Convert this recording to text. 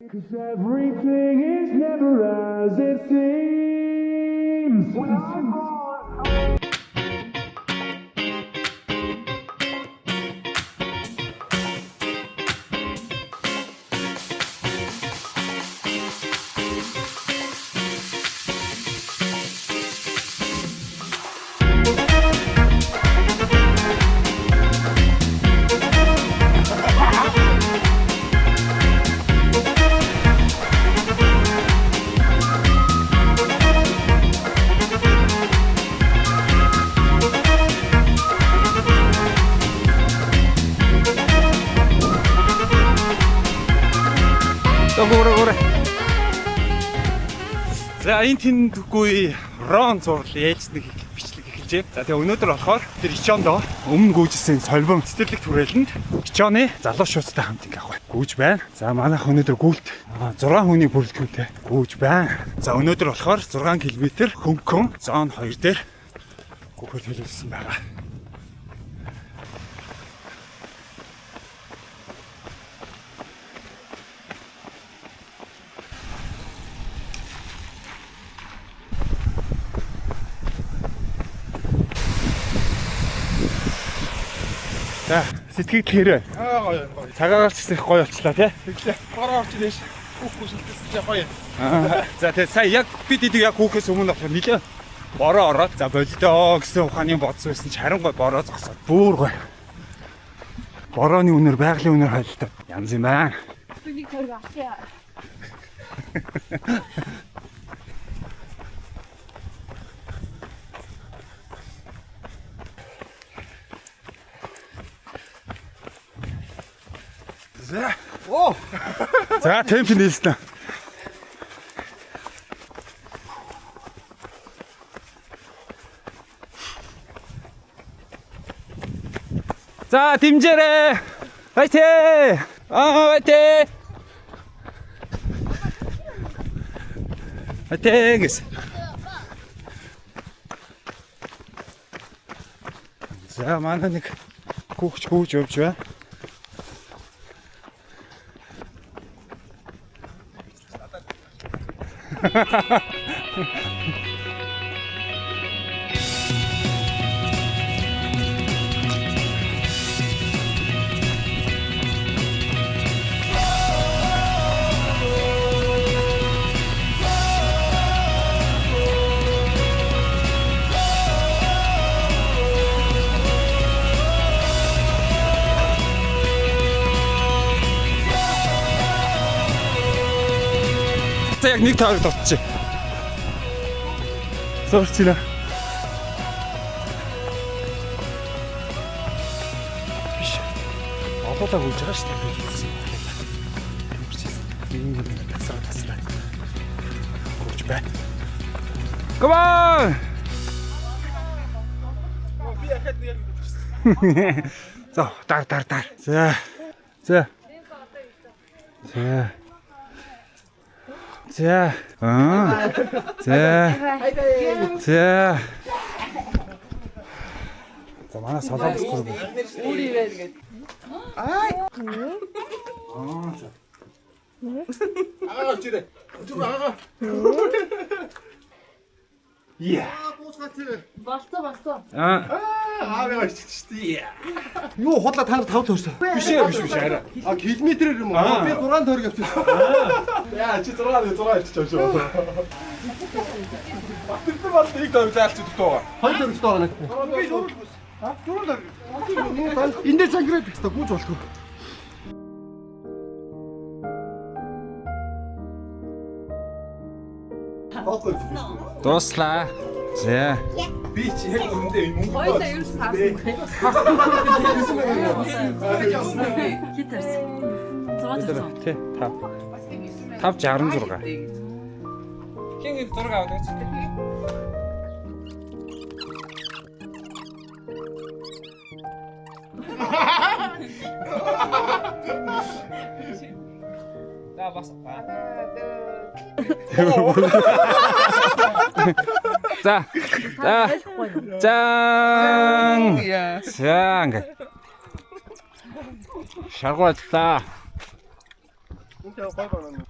'Cause everything is never as it seems. Гура. За энэ тэндгүй рон зурлал ээлж нэг бичлэг эхэлжээ. За тэгээ өнөөдөр болохоор тэр Ичондоо өмнө гүйжсэн солбон цэцэрлэг түрээлэнд Ичоны залуу шууцтай хамт ингээ авах гүйж байна. За манайх өнөөдөр гүйлт 6 хүний бүрэлдэхүүнтэй гүйж байна. За өнөөдөр болохоор 6 км хөнгөн зон 2 дээр гүйхээр төлөвлөсөн байгаа. За сэтгэл хэрэг. Гоё. Цагаагаар ч их гоё болчлаа тий. Тэглээ. Бороо орч дээш. Хүүхгүй шилжсэн гоё. За тэгээ сая яг бид эдийг яг хүүхээс өмнө болохоор нилээ бороо ороод за болдоо гэсэн ухааны бодсон байсан ч харин гоё бороо зогсоод бүр гоё. Борооны үнээр байгалийн үнээр хойлолтой. Янз юм байна. Түүнийг хөргөө авъя. За. Оо. За темп нэлсэн. За дэмжээрэй. Хайтэ. Хайтэ. Хайтэ гэс. За манай нэг хүүхч гүйж явж байна. За яг нэг таарыг товччих. Сорчила. Биш. Олоолаа гүйж байгаа шүү дээ. Энэ тасраа. Гүйж бай. Come on! Би яхад яг. За, дар. За. За. За. За манай солонгос гүр. Өөрийгөө гээд. Аа чирээ. Зүг аа. Yeah. Буусгац. Болцоо. Аа яа чичтэй. Юу худлаа та нар 5 төгсөө. Биш арай. А километрээр юм уу? Би 6 төгрөг авчихсан. Яа чи 6 авчих чам. Батэрдэр бол нэг тав заалч дутуугаа. 2 төгрөг байгаа нэг. Би дөрөв. Дөрөв. Энд дээр цангираад хэвээр гүйж болохгүй. Дуслаа. За. Би чи яг өндөө юм. Хоёулаа юу ч таасан. Хитэрс. Зовоотсон. Тэ 566. Хин зураг аваад гэж. За бас. За. За ингээд. Шаргууллаа. Үнтэй гой байна.